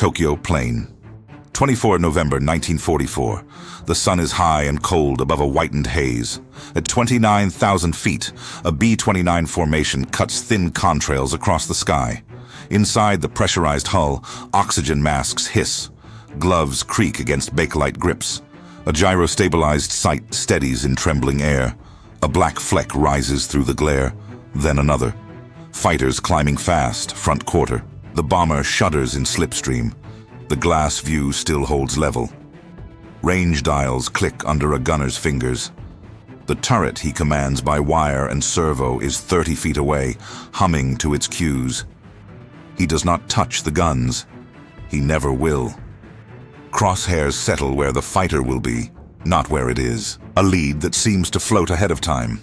Tokyo Plain. 24 November 1944. The sun is high and cold above a whitened haze. At 29,000 feet, a B-29 formation cuts thin contrails across the sky. Inside the pressurized hull, oxygen masks hiss. Gloves creak against bakelite grips. A gyro-stabilized sight steadies in trembling air. A black fleck rises through the glare, then another. Fighters climbing fast, front quarter. The bomber shudders in slipstream. The glass view still holds level. Range dials click under a gunner's fingers. The turret he commands by wire and servo is 30 feet away, humming to its cues. He does not touch the guns. He never will. Crosshairs settle where the fighter will be, not where it is. A lead that seems to float ahead of time.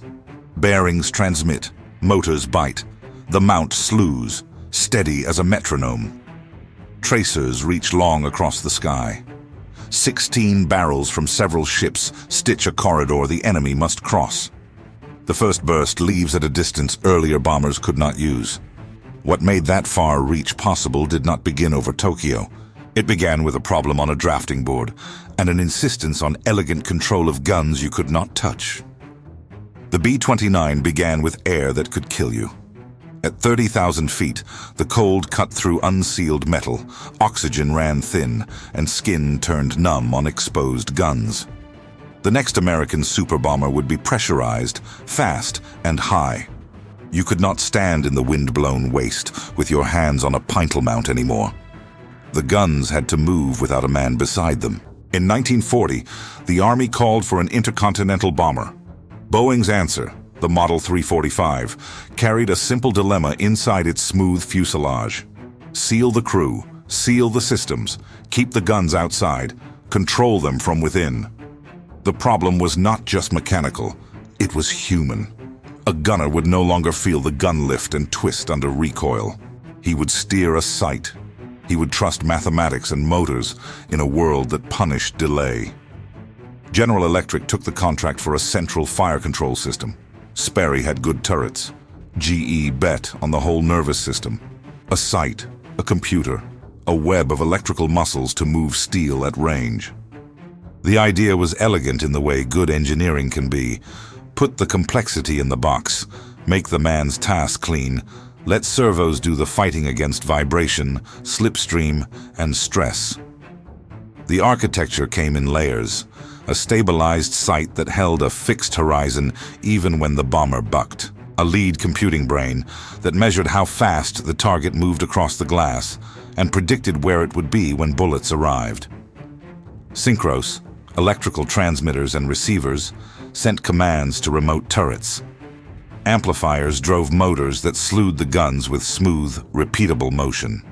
Bearings transmit, motors bite. The mount slews, steady as a metronome. Tracers reach long across the sky. 16 barrels from several ships stitch a corridor the enemy must cross. The first burst leaves at a distance earlier bombers could not use. What made that far reach possible did not begin over Tokyo. It began with a problem on a drafting board and an insistence on elegant control of guns you could not touch. The B-29 began with air that could kill you. At 30,000 feet, the cold cut through unsealed metal, oxygen ran thin, and skin turned numb on exposed guns. The next American super bomber would be pressurized, fast, and high. You could not stand in the wind-blown waste with your hands on a pintle mount anymore. The guns had to move without a man beside them. In 1940, the Army called for an intercontinental bomber. Boeing's answer, the Model 345, carried a simple dilemma inside its smooth fuselage. Seal the crew, seal the systems, keep the guns outside, control them from within. The problem was not just mechanical, it was human. A gunner would no longer feel the gun lift and twist under recoil. He would steer a sight. He would trust mathematics and motors in a world that punished delay. General Electric took the contract for a central fire control system. Sperry had good turrets. GE bet on the whole nervous system. A sight, a computer, a web of electrical muscles to move steel at range. The idea was elegant in the way good engineering can be. Put the complexity in the box, make the man's task clean, let servos do the fighting against vibration, slipstream, and stress. The architecture came in layers, a stabilized sight that held a fixed horizon even when the bomber bucked. A lead computing brain that measured how fast the target moved across the glass and predicted where it would be when bullets arrived. Synchros, electrical transmitters and receivers, sent commands to remote turrets. Amplifiers drove motors that slewed the guns with smooth, repeatable motion.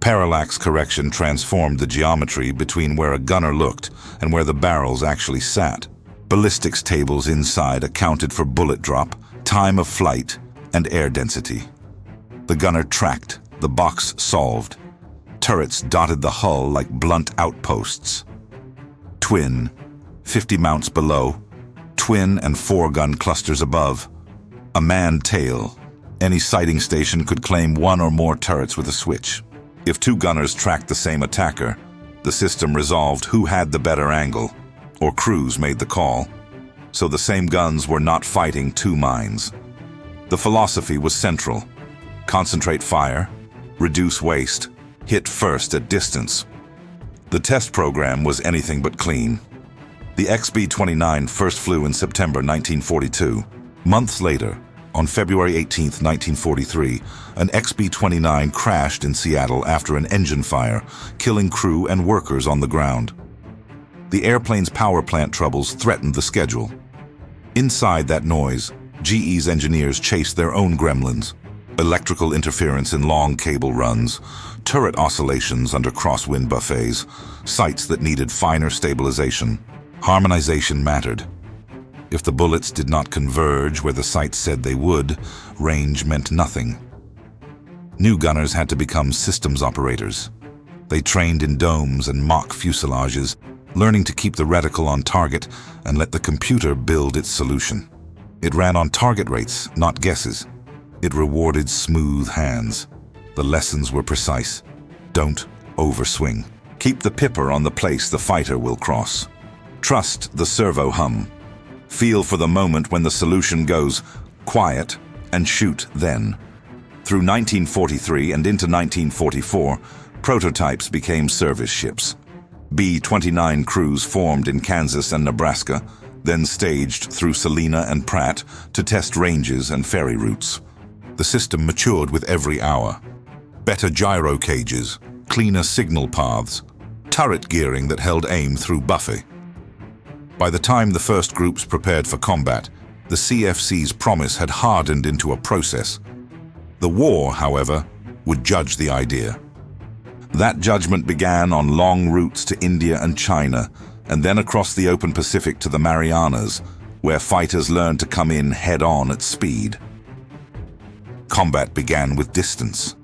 Parallax correction transformed the geometry between where a gunner looked and where the barrels actually sat. Ballistics tables inside accounted for bullet drop, time of flight, and air density. The gunner tracked, the box solved. Turrets dotted the hull like blunt outposts. Twin, 50 mounts below, twin and four-gun clusters above. A manned tail. Any sighting station could claim one or more turrets with a switch. If two gunners tracked the same attacker, the system resolved who had the better angle, or crews made the call. So the same guns were not fighting two minds. The philosophy was central. Concentrate fire, reduce waste, hit first at distance. The test program was anything but clean. The XB-29 first flew in September 1942. Months later, on February 18, 1943, an XB-29 crashed in Seattle after an engine fire, killing crew and workers on the ground. The airplane's power plant troubles threatened the schedule. Inside that noise, GE's engineers chased their own gremlins. Electrical interference in long cable runs, turret oscillations under crosswind buffets, sights that needed finer stabilization. Harmonization mattered. If the bullets did not converge where the sights said they would, range meant nothing. New gunners had to become systems operators. They trained in domes and mock fuselages, learning to keep the reticle on target and let the computer build its solution. It ran on target rates, not guesses. It rewarded smooth hands. The lessons were precise. Don't overswing. Keep the pipper on the place the fighter will cross. Trust the servo hum. Feel for the moment when the solution goes quiet and shoot then. Through 1943 and into 1944, prototypes became service ships. B-29 crews formed in Kansas and Nebraska, then staged through Salina and Pratt to test ranges and ferry routes. The system matured with every hour. Better gyro cages, cleaner signal paths, turret gearing that held aim through buffet. By the time the first groups prepared for combat, the CFC's promise had hardened into a process. The war, however, would judge the idea. That judgment began on long routes to India and China, and then across the open Pacific to the Marianas, where fighters learned to come in head-on at speed. Combat began with distance.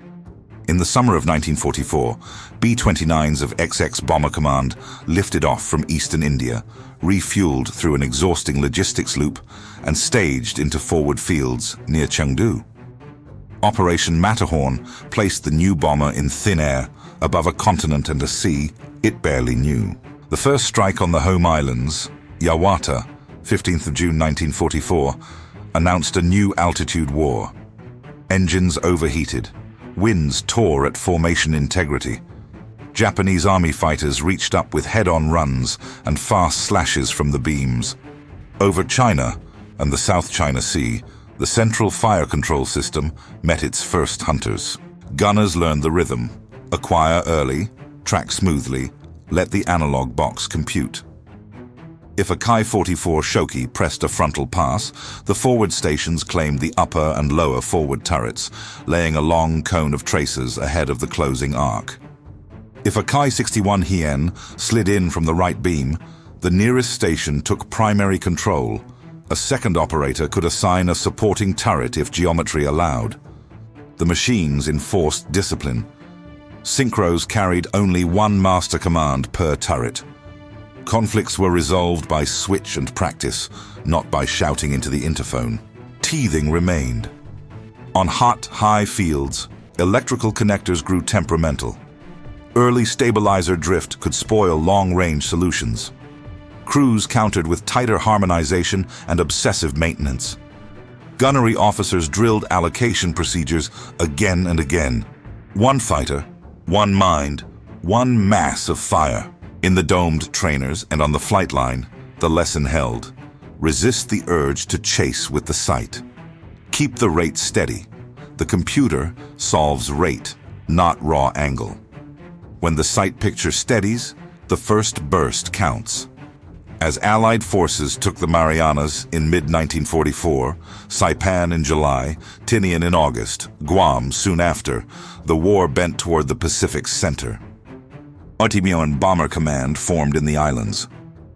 In the summer of 1944, B-29s of XX Bomber Command lifted off from eastern India, refueled through an exhausting logistics loop, and staged into forward fields near Chengdu. Operation Matterhorn placed the new bomber in thin air above a continent and a sea it barely knew. The first strike on the home islands, Yawata, 15th of June 1944, announced a new altitude war. Engines overheated. Winds tore at formation integrity. Japanese army fighters reached up with head-on runs and fast slashes from the beams. Over China and the South China Sea, the Central Fire Control System met its first hunters. Gunners learned the rhythm. Acquire early, track smoothly, let the analog box compute. If a Ki-44 Shoki pressed a frontal pass, the forward stations claimed the upper and lower forward turrets, laying a long cone of tracers ahead of the closing arc. If a Ki-61 Hien slid in from the right beam, the nearest station took primary control. A second operator could assign a supporting turret if geometry allowed. The machines enforced discipline. Synchros carried only one master command per turret. Conflicts were resolved by switch and practice, not by shouting into the interphone. Teething remained. On hot, high fields, electrical connectors grew temperamental. Early stabilizer drift could spoil long-range solutions. Crews countered with tighter harmonization and obsessive maintenance. Gunnery officers drilled allocation procedures again and again. One fighter, one mind, one mass of fire. In the domed trainers and on the flight line, the lesson held. Resist the urge to chase with the sight. Keep the rate steady. The computer solves rate, not raw angle. When the sight picture steadies, the first burst counts. As Allied forces took the Marianas in mid-1944, Saipan in July, Tinian in August, Guam soon after, the war bent toward the Pacific's center. Otimyon Bomber Command formed in the islands.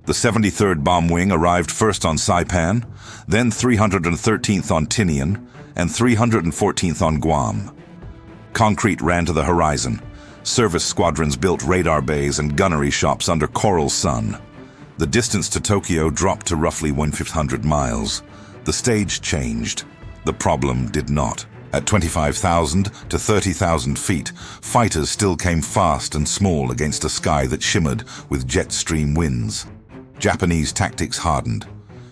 The 73rd Bomb Wing arrived first on Saipan, then 313th on Tinian, and 314th on Guam. Concrete ran to the horizon. Service squadrons built radar bays and gunnery shops under Coral Sun. The distance to Tokyo dropped to roughly 1,500 miles. The stage changed. The problem did not. At 25,000 to 30,000 feet, fighters still came fast and small against a sky that shimmered with jet stream winds. Japanese tactics hardened.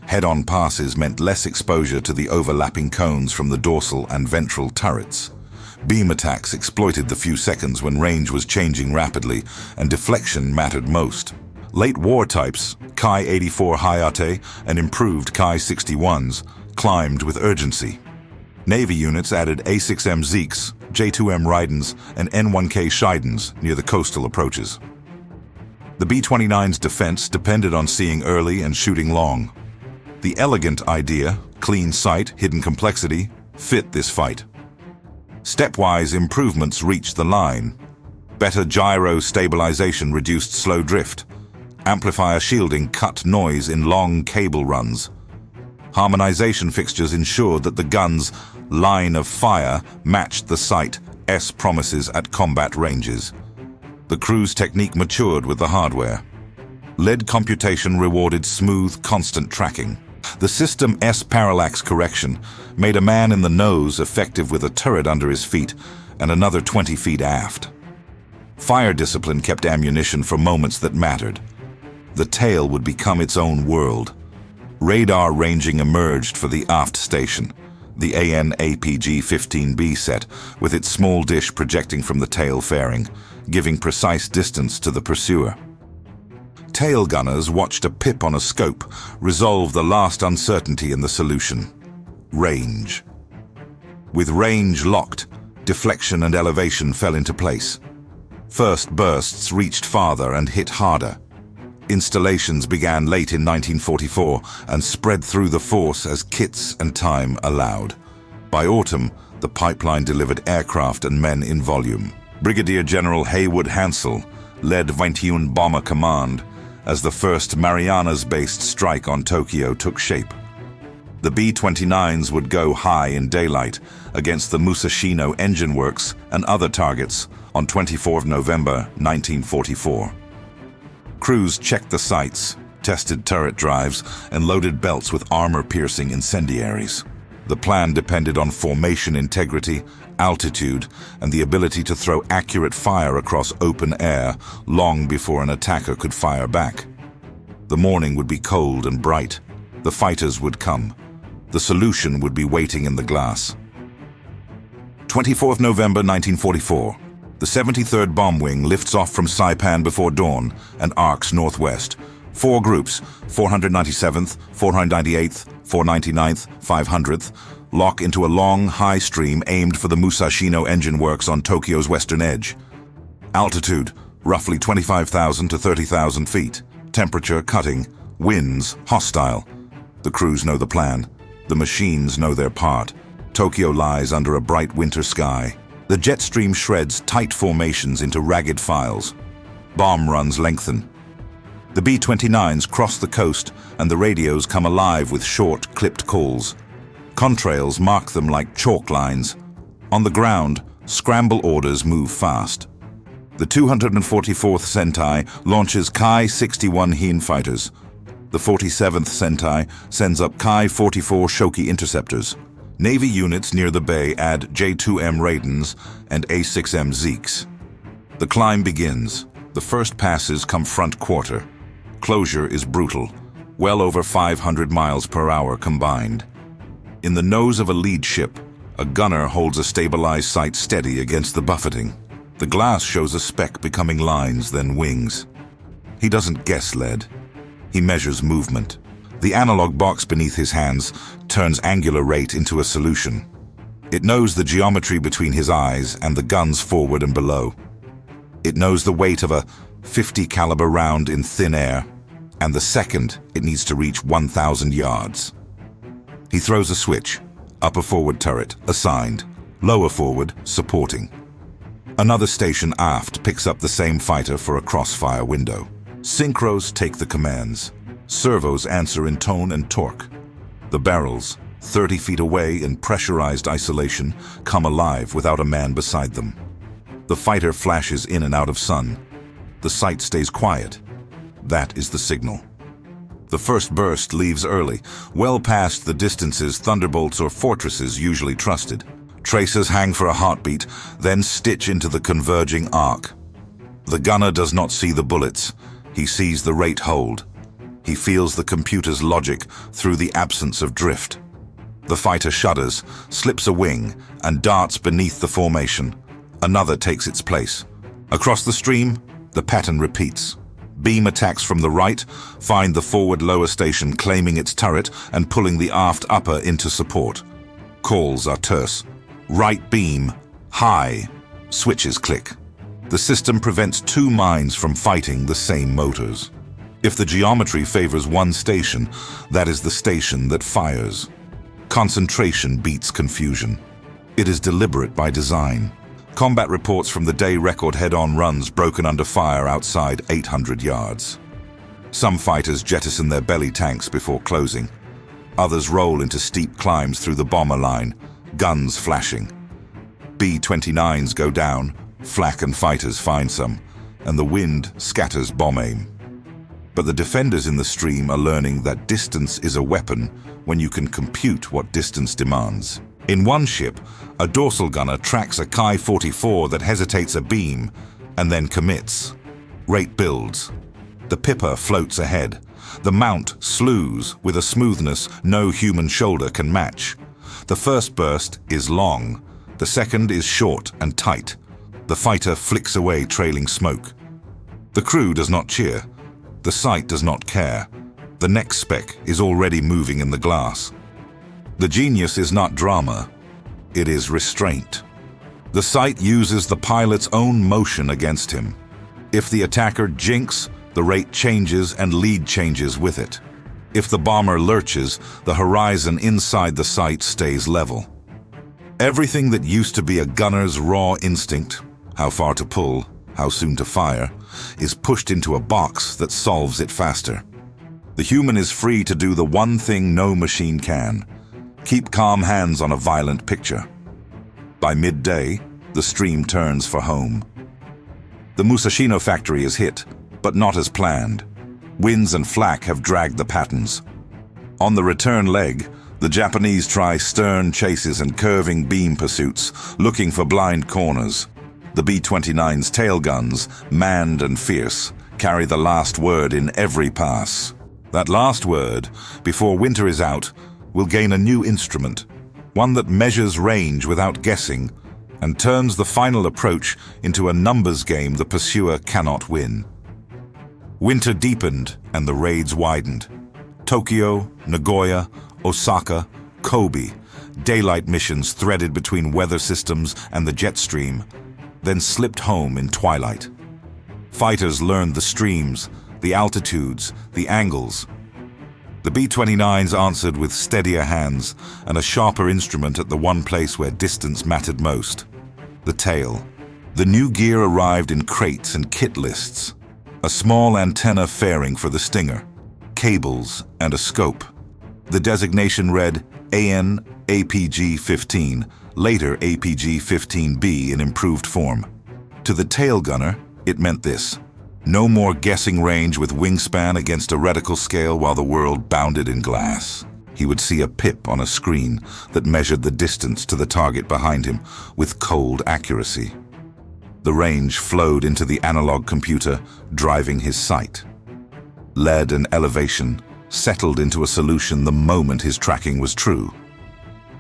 Head-on passes meant less exposure to the overlapping cones from the dorsal and ventral turrets. Beam attacks exploited the few seconds when range was changing rapidly and deflection mattered most. Late war types, Ki-84 Hayate and improved Ki-61s, climbed with urgency. Navy units added A6M Zeeks, J2M Raidens, and N1K Scheidens near the coastal approaches. The B-29's defense depended on seeing early and shooting long. The elegant idea, clean sight, hidden complexity, fit this fight. Stepwise improvements reached the line. Better gyro stabilization reduced slow drift. Amplifier shielding cut noise in long cable runs. Harmonization fixtures ensured that the gun's line of fire matched the Sight's promises at combat ranges. The crew's technique matured with the hardware. Lead computation rewarded smooth, constant tracking. The system's parallax correction made a man in the nose effective with a turret under his feet and another 20 feet aft. Fire discipline kept ammunition for moments that mattered. The tail would become its own world. Radar ranging emerged for the aft station, the AN/APG-15B set, with its small dish projecting from the tail fairing, giving precise distance to the pursuer. Tail gunners watched a pip on a scope resolve the last uncertainty in the solution: range. With range locked, deflection and elevation fell into place. First bursts reached farther and hit harder. Installations began late in 1944 and spread through the force as kits and time allowed. By autumn, the pipeline delivered aircraft and men in volume. Brigadier General Haywood Hansell led 21 Bomber Command as the first Marianas-based strike on Tokyo took shape. The B-29s would go high in daylight against the Musashino engine works and other targets on 24 November 1944. Crews checked the sights, tested turret drives, and loaded belts with armor-piercing incendiaries. The plan depended on formation integrity, altitude, and the ability to throw accurate fire across open air long before an attacker could fire back. The morning would be cold and bright. The fighters would come. The solution would be waiting in the glass. 24th November 1944. The 73rd Bomb Wing lifts off from Saipan before dawn and arcs northwest. 4 groups, 497th, 498th, 499th, 500th, lock into a long, high stream aimed for the Musashino engine works on Tokyo's western edge. Altitude, roughly 25,000 to 30,000 feet. Temperature cutting, winds hostile. The crews know the plan. The machines know their part. Tokyo lies under a bright winter sky. The jet stream shreds tight formations into ragged files. Bomb runs lengthen. The B-29s cross the coast and the radios come alive with short, clipped calls. Contrails mark them like chalk lines. On the ground, scramble orders move fast. The 244th Sentai launches Kai-61 Hien fighters. The 47th Sentai sends up Kai-44 Shoki interceptors. Navy units near the bay add J-2M Raidens and A-6M Zeeks. The climb begins. The first passes come front quarter. Closure is brutal, well over 500 miles per hour combined. In the nose of a lead ship, a gunner holds a stabilized sight steady against the buffeting. The glass shows a speck becoming lines, then wings. He doesn't guess lead. He measures movement. The analog box beneath his hands turns angular rate into a solution. It knows the geometry between his eyes and the guns forward and below. It knows the weight of a .50 caliber round in thin air, and the second it needs to reach 1,000 yards. He throws a switch. Upper forward turret, assigned. Lower forward, supporting. Another station aft picks up the same fighter for a crossfire window. Synchros take the commands. Servos answer in tone and torque. The barrels, 30 feet away in pressurized isolation, come alive without a man beside them. The fighter flashes in and out of sun. The sight stays quiet. That is the signal. The first burst leaves early, well past the distances thunderbolts or fortresses usually trusted. Tracers hang for a heartbeat, then stitch into the converging arc. The gunner does not see the bullets. He sees the rate hold. He feels the computer's logic through the absence of drift. The fighter shudders, slips a wing, and darts beneath the formation. Another takes its place. Across the stream, the pattern repeats. Beam attacks from the right find the forward lower station claiming its turret and pulling the aft upper into support. Calls are terse. Right beam, high. Switches click. The system prevents 2 mines from fighting the same motors. If the geometry favors one station, that is the station that fires. Concentration beats confusion. It is deliberate by design. Combat reports from the day record head-on runs broken under fire outside 800 yards. Some fighters jettison their belly tanks before closing. Others roll into steep climbs through the bomber line, guns flashing. B-29s go down, flak and fighters find some, and the wind scatters bomb aim. But the defenders in the stream are learning that distance is a weapon when you can compute what distance demands. In one ship, a dorsal gunner tracks a Kai-44 that hesitates a beam, and then commits. Rate builds. The Pipper floats ahead. The mount slews with a smoothness no human shoulder can match. The first burst is long. The second is short and tight. The fighter flicks away trailing smoke. The crew does not cheer. The sight does not care. The next speck is already moving in the glass. The genius is not drama. It is restraint. The sight uses the pilot's own motion against him. If the attacker jinks, the rate changes and lead changes with it. If the bomber lurches, the horizon inside the sight stays level. Everything that used to be a gunner's raw instinct, how far to pull, how soon to fire, is pushed into a box that solves it faster. The human is free to do the one thing no machine can: keep calm hands on a violent picture. By midday, the stream turns for home. The Musashino factory is hit, but not as planned. Winds and flak have dragged the patterns. On the return leg, the Japanese try stern chases and curving beam pursuits, looking for blind corners. The B-29's tail guns, manned and fierce, carry the last word in every pass. That last word, before winter is out, will gain a new instrument, one that measures range without guessing, and turns the final approach into a numbers game the pursuer cannot win. Winter deepened and the raids widened. Tokyo, Nagoya, Osaka, Kobe, daylight missions threaded between weather systems and the jet stream, then slipped home in twilight. Fighters learned the streams, the altitudes, the angles. The B-29s answered with steadier hands and a sharper instrument at the one place where distance mattered most: the tail. The new gear arrived in crates and kit lists. A small antenna fairing for the Stinger, cables, and a scope. The designation read AN APG-15, later APG-15B in improved form. To the tail gunner, it meant this: no more guessing range with wingspan against a reticle scale while the world bounded in glass. He would see a pip on a screen that measured the distance to the target behind him with cold accuracy. The range flowed into the analog computer, driving his sight. Lead and elevation settled into a solution the moment his tracking was true.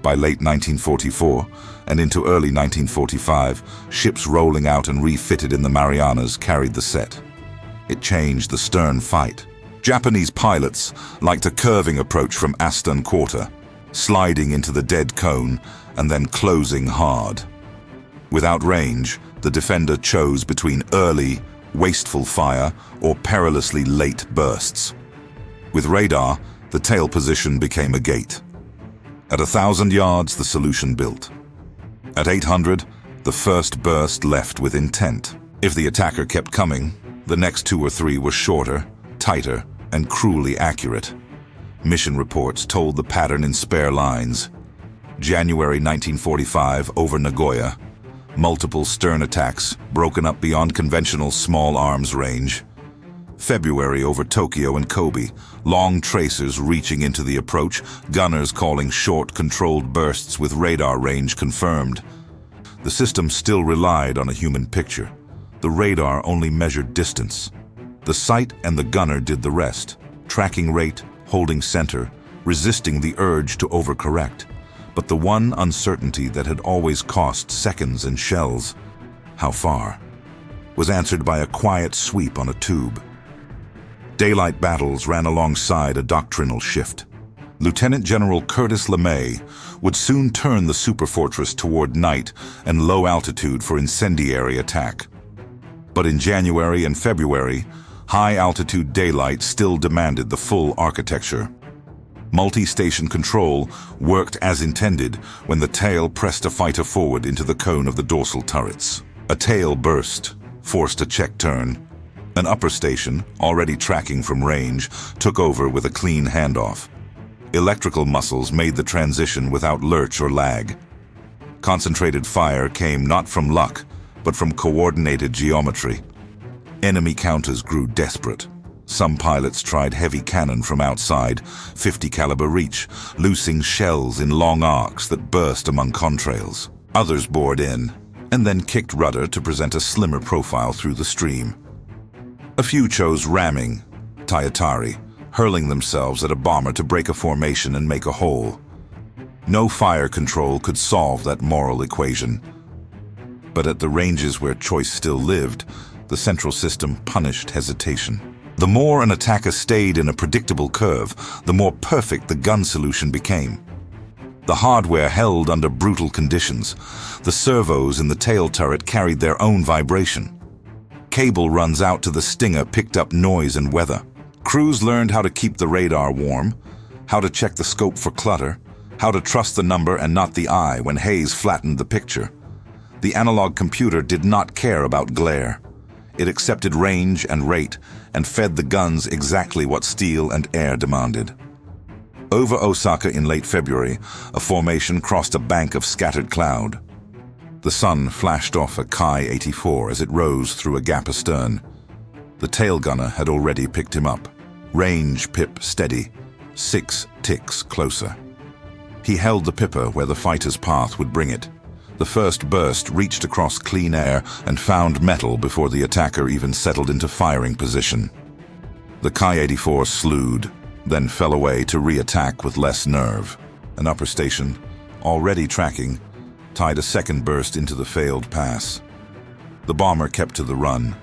By late 1944 and into early 1945, ships rolling out and refitted in the Marianas carried the set. It changed the stern fight. Japanese pilots liked a curving approach from Aston Quarter, sliding into the dead cone and then closing hard. Without range, the defender chose between early, wasteful fire or perilously late bursts. With radar, the tail position became a gate. At 1,000 yards, the solution built. At 800, the first burst left with intent. If the attacker kept coming, the next 2 or 3 were shorter, tighter, and cruelly accurate. Mission reports told the pattern in spare lines. January 1945 over Nagoya. Multiple stern attacks, broken up beyond conventional small arms range. February over Tokyo and Kobe, long tracers reaching into the approach, gunners calling short, controlled bursts with radar range confirmed. The system still relied on a human picture. The radar only measured distance. The sight and the gunner did the rest, tracking rate, holding center, resisting the urge to overcorrect. But the one uncertainty that had always cost seconds and shells, how far, was answered by a quiet sweep on a tube. Daylight battles ran alongside a doctrinal shift. Lieutenant General Curtis LeMay would soon turn the Superfortress toward night and low altitude for incendiary attack. But in January and February, high-altitude daylight still demanded the full architecture. Multi-station control worked as intended when the tail pressed a fighter forward into the cone of the dorsal turrets. A tail burst, forced a check turn. An upper station, already tracking from range, took over with a clean handoff. Electrical muscles made the transition without lurch or lag. Concentrated fire came not from luck, but from coordinated geometry. Enemy counters grew desperate. Some pilots tried heavy cannon from outside, 50 caliber reach, loosing shells in long arcs that burst among contrails. Others bored in, and then kicked rudder to present a slimmer profile through the stream. A few chose ramming, Tayatari, hurling themselves at a bomber to break a formation and make a hole. No fire control could solve that moral equation. But at the ranges where choice still lived, the central system punished hesitation. The more an attacker stayed in a predictable curve, the more perfect the gun solution became. The hardware held under brutal conditions. The servos in the tail turret carried their own vibration. Cable runs out to the Stinger picked up noise and weather. Crews learned how to keep the radar warm, how to check the scope for clutter, how to trust the number and not the eye when haze flattened the picture. The analog computer did not care about glare. It accepted range and rate and fed the guns exactly what steel and air demanded. Over Osaka in late February, a formation crossed a bank of scattered cloud. The sun flashed off a Kai-84 as it rose through a gap astern. The tail gunner had already picked him up. Range pip steady, 6 ticks closer. He held the pipper where the fighter's path would bring it. The first burst reached across clean air and found metal before the attacker even settled into firing position. The Kai-84 slewed, then fell away to re-attack with less nerve. An upper station, already tracking, tied a second burst into the failed pass. The bomber kept to the run.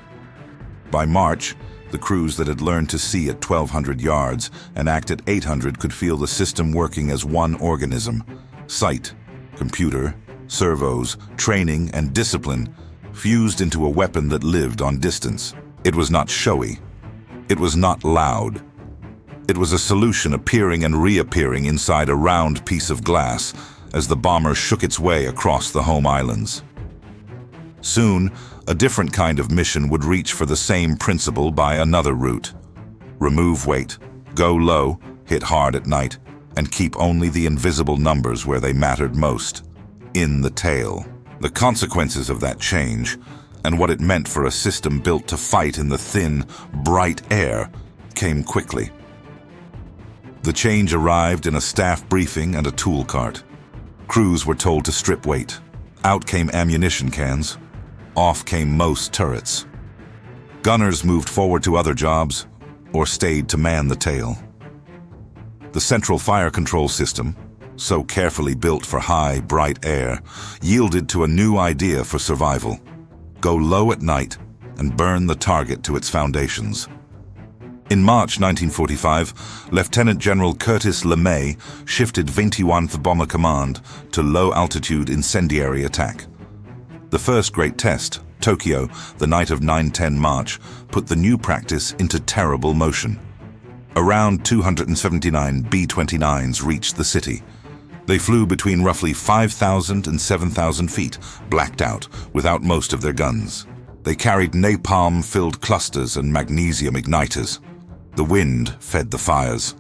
By March, the crews that had learned to see at 1,200 yards and act at 800 could feel the system working as one organism. Sight, computer, servos, training, and discipline fused into a weapon that lived on distance. It was not showy. It was not loud. It was a solution appearing and reappearing inside a round piece of glass as the bomber shook its way across the home islands. Soon, a different kind of mission would reach for the same principle by another route. Remove weight, go low, hit hard at night, and keep only the invisible numbers where they mattered most, in the tail. The consequences of that change, and what it meant for a system built to fight in the thin, bright air, came quickly. The change arrived in a staff briefing and a tool cart. Crews were told to strip weight. Out came ammunition cans. Off came most turrets. Gunners moved forward to other jobs or stayed to man the tail. The central fire control system, so carefully built for high, bright air, yielded to a new idea for survival. Go low at night and burn the target to its foundations. In March 1945, Lieutenant General Curtis LeMay shifted 21th Bomber Command to low-altitude incendiary attack. The first great test, Tokyo, the night of 9/10 March, put the new practice into terrible motion. Around 279 B-29s reached the city. They flew between roughly 5,000 and 7,000 feet, blacked out, without most of their guns. They carried napalm-filled clusters and magnesium igniters. The wind fed the fires.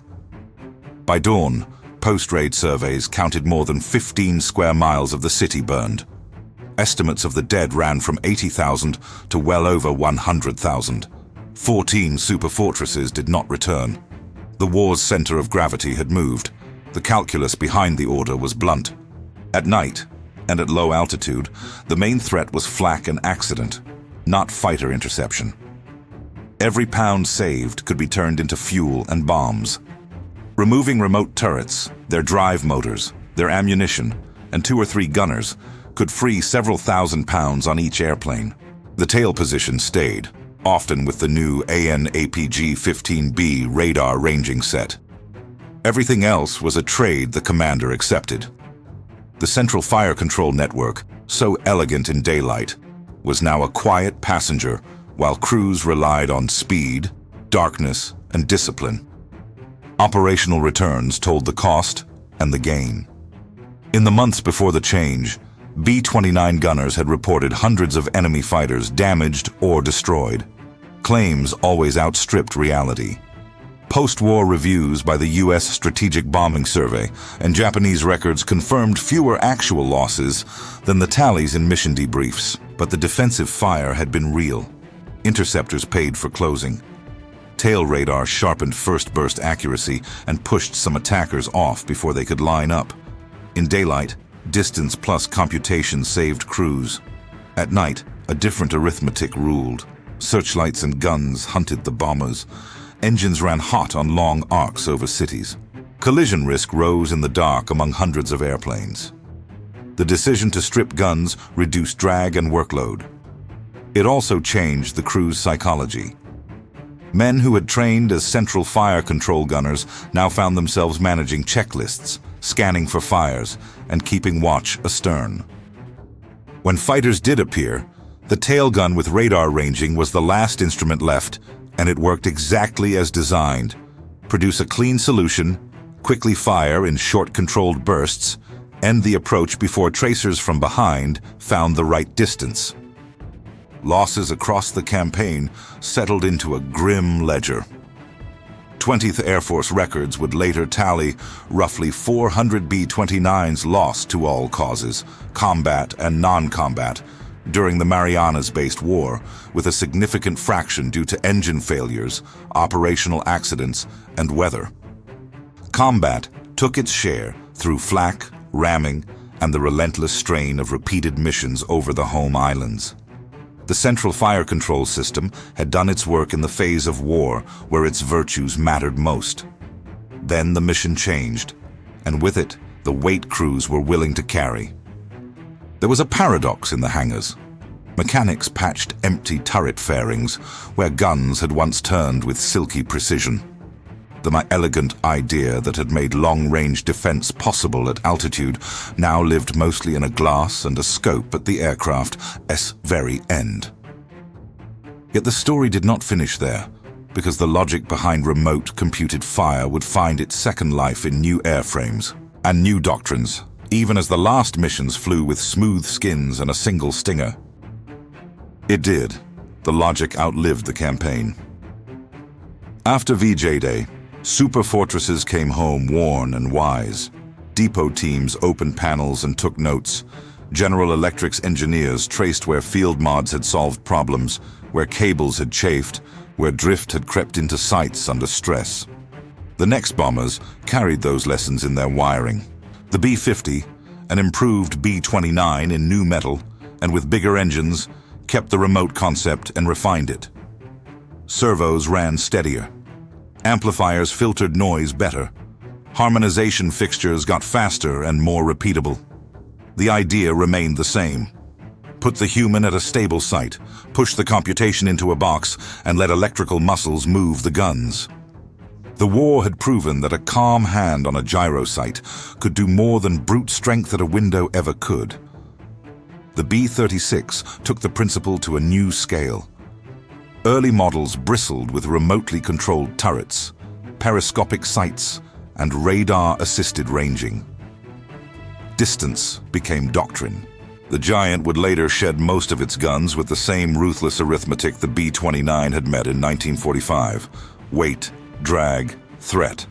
By dawn, post-raid surveys counted more than 15 square miles of the city burned. Estimates of the dead ran from 80,000 to well over 100,000. 14 superfortresses did not return. The war's center of gravity had moved. The calculus behind the order was blunt. At night, and at low altitude, the main threat was flak and accident, not fighter interception. Every pound saved could be turned into fuel and bombs. Removing remote turrets, their drive motors, their ammunition, and 2 or 3 gunners could free several thousand pounds on each airplane. The tail position stayed, often with the new AN/APG-15B radar ranging set. Everything else was a trade the commander accepted. The central fire control network, so elegant in daylight, was now a quiet passenger while crews relied on speed, darkness, and discipline. Operational returns told the cost and the gain. In the months before the change, B-29 gunners had reported hundreds of enemy fighters damaged or destroyed. Claims always outstripped reality. Post-war reviews by the U.S. Strategic Bombing Survey and Japanese records confirmed fewer actual losses than the tallies in mission debriefs, but the defensive fire had been real. Interceptors paid for closing. Tail radar sharpened first burst accuracy and pushed some attackers off before they could line up. In daylight, distance plus computation saved crews. At night, a different arithmetic ruled. Searchlights and guns hunted the bombers. Engines ran hot on long arcs over cities. Collision risk rose in the dark among hundreds of airplanes. The decision to strip guns reduced drag and workload. It also changed the crew's psychology. Men who had trained as central fire control gunners now found themselves managing checklists, scanning for fires, and keeping watch astern. When fighters did appear, the tail gun with radar ranging was the last instrument left, and it worked exactly as designed. Produce a clean solution, quickly fire in short controlled bursts, end the approach before tracers from behind found the right distance. Losses across the campaign settled into a grim ledger. 20th Air Force records would later tally roughly 400 B-29s lost to all causes, combat and non-combat, during the Marianas-based war, with a significant fraction due to engine failures, operational accidents, and weather. Combat took its share through flak, ramming, and the relentless strain of repeated missions over the home islands. The Central Fire Control System had done its work in the phase of war where its virtues mattered most. Then the mission changed, and with it, the weight crews were willing to carry. There was a paradox in the hangars. Mechanics patched empty turret fairings where guns had once turned with silky precision. The elegant idea that had made long-range defense possible at altitude now lived mostly in a glass and a scope at the aircraft's very end. Yet the story did not finish there, because the logic behind remote computed fire would find its second life in new airframes and new doctrines, even as the last missions flew with smooth skins and a single stinger. It did. The logic outlived the campaign. After VJ Day, Superfortresses came home worn and wise. Depot teams opened panels and took notes. General Electric's engineers traced where field mods had solved problems, where cables had chafed, where drift had crept into sites under stress. The next bombers carried those lessons in their wiring. The B-50, an improved B-29 in new metal, and with bigger engines, kept the remote concept and refined it. Servos ran steadier. Amplifiers filtered noise better. Harmonization fixtures got faster and more repeatable. The idea remained the same. Put the human at a stable site, push the computation into a box, and let electrical muscles move the guns. The war had proven that a calm hand on a gyro site could do more than brute strength at a window ever could. The B-36 took the principle to a new scale. Early models bristled with remotely controlled turrets, periscopic sights, and radar-assisted ranging. Distance became doctrine. The Giant would later shed most of its guns with the same ruthless arithmetic the B-29 had met in 1945: weight, drag, threat.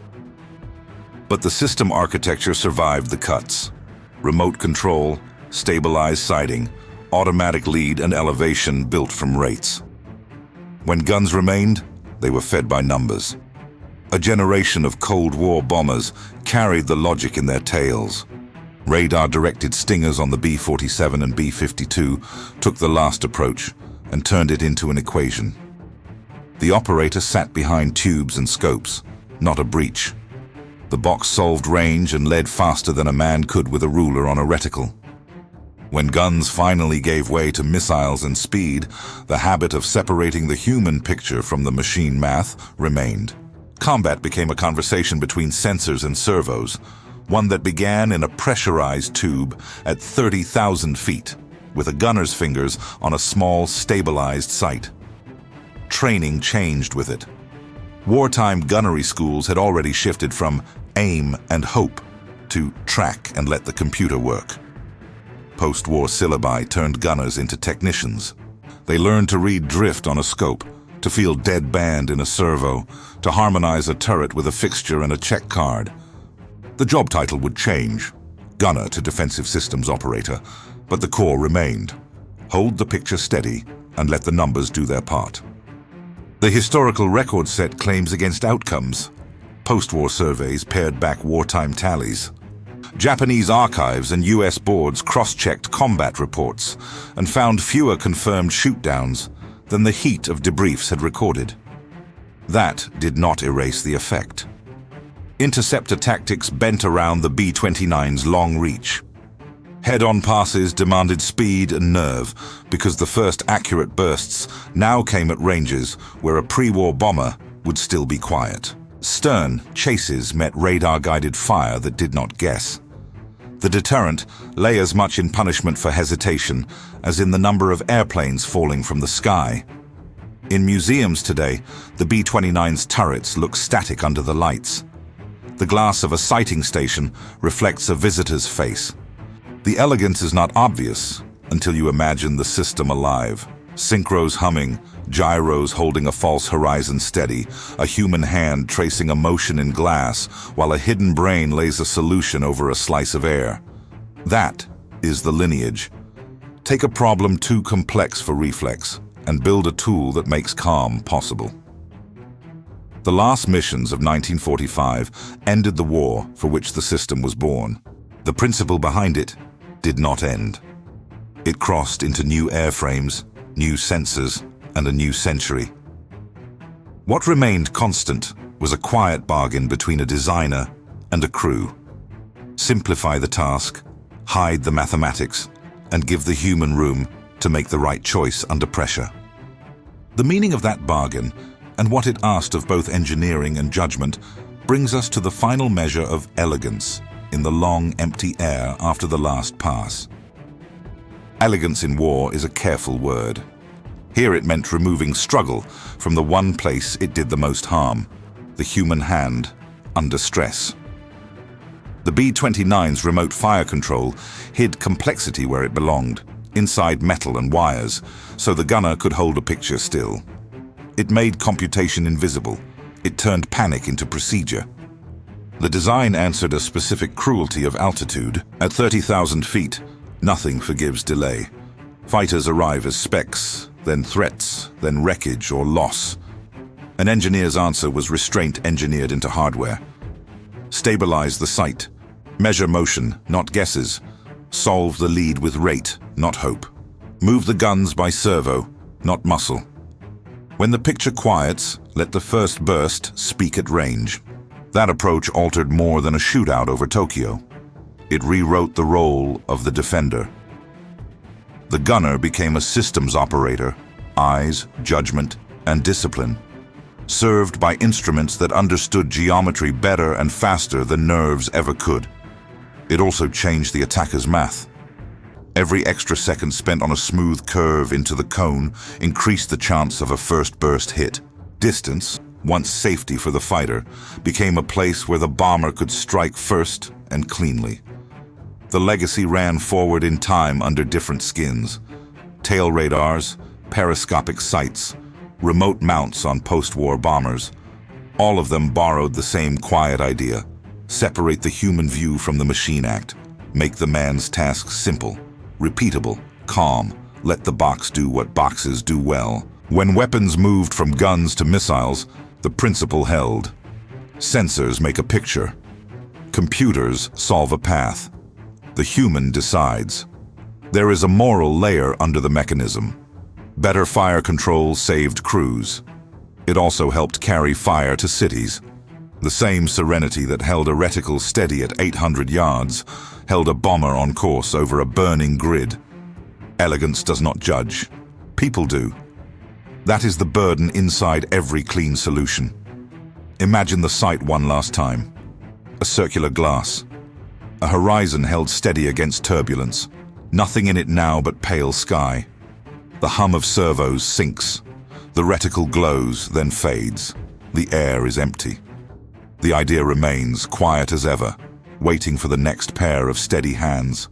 But the system architecture survived the cuts. Remote control, stabilized sighting, automatic lead and elevation built from rates. When guns remained, they were fed by numbers. A generation of Cold War bombers carried the logic in their tails. Radar-directed stingers on the B-47 and B-52 took the last approach and turned it into an equation. The operator sat behind tubes and scopes, not a breech. The box solved range and led faster than a man could with a ruler on a reticle. When guns finally gave way to missiles and speed, the habit of separating the human picture from the machine math remained. Combat became a conversation between sensors and servos, one that began in a pressurized tube at 30,000 feet, with a gunner's fingers on a small, stabilized sight. Training changed with it. Wartime gunnery schools had already shifted from aim and hope to track and let the computer work. Post-war syllabi turned gunners into technicians. They learned to read drift on a scope, to feel dead band in a servo, to harmonize a turret with a fixture and a check card. The job title would change, gunner to defensive systems operator, but the core remained. Hold the picture steady and let the numbers do their part. The historical record set claims against outcomes. Post-war surveys pared back wartime tallies. Japanese archives and US boards cross-checked combat reports and found fewer confirmed shoot-downs than the heat of debriefs had recorded. That did not erase the effect. Interceptor tactics bent around the B-29's long reach. Head-on passes demanded speed and nerve because the first accurate bursts now came at ranges where a pre-war bomber would still be quiet. Stern chases met radar-guided fire that did not guess. The deterrent lay as much in punishment for hesitation as in the number of airplanes falling from the sky. In museums today, the B-29's turrets look static under the lights. The glass of a sighting station reflects a visitor's face. The elegance is not obvious until you imagine the system alive. Synchros humming, gyros holding a false horizon steady, a human hand tracing a motion in glass while a hidden brain lays a solution over a slice of air. That is the lineage. Take a problem too complex for reflex and build a tool that makes calm possible. The last missions of 1945 ended the war for which the system was born. The principle behind it did not end. It crossed into new airframes, new sensors, and a new century. What remained constant was a quiet bargain between a designer and a crew. Simplify the task, hide the mathematics, and give the human room to make the right choice under pressure. The meaning of that bargain, and what it asked of both engineering and judgment, brings us to the final measure of elegance in the long, empty air after the last pass. Elegance in war is a careful word. Here it meant removing struggle from the one place it did the most harm, the human hand under stress. The B-29's remote fire control hid complexity where it belonged, inside metal and wires, so the gunner could hold a picture still. It made computation invisible. It turned panic into procedure. The design answered a specific cruelty of altitude. At 30,000 feet, nothing forgives delay. Fighters arrive as specks, then threats, then wreckage or loss. An engineer's answer was restraint engineered into hardware. Stabilize the sight. Measure motion, not guesses. Solve the lead with rate, not hope. Move the guns by servo, not muscle. When the picture quiets, let the first burst speak at range. That approach altered more than a shootout over Tokyo. It rewrote the role of the defender. The gunner became a systems operator, eyes, judgment, and discipline, served by instruments that understood geometry better and faster than nerves ever could. It also changed the attacker's math. Every extra second spent on a smooth curve into the cone increased the chance of a first burst hit. Distance, once safety for the fighter, became a place where the bomber could strike first and cleanly. The legacy ran forward in time under different skins. Tail radars, periscopic sights, remote mounts on post-war bombers. All of them borrowed the same quiet idea. Separate the human view from the machine act. Make the man's task simple, repeatable, calm. Let the box do what boxes do well. When weapons moved from guns to missiles, the principle held. Sensors make a picture. Computers solve a path. The human decides. There is a moral layer under the mechanism. Better fire control saved crews. It also helped carry fire to cities. The same serenity that held a reticle steady at 800 yards held a bomber on course over a burning grid. Elegance does not judge. People do. That is the burden inside every clean solution. Imagine the sight one last time. A circular glass. A horizon held steady against turbulence. Nothing in it now but pale sky. The hum of servos sinks. The reticle glows, then fades. The air is empty. The idea remains quiet as ever, waiting for the next pair of steady hands.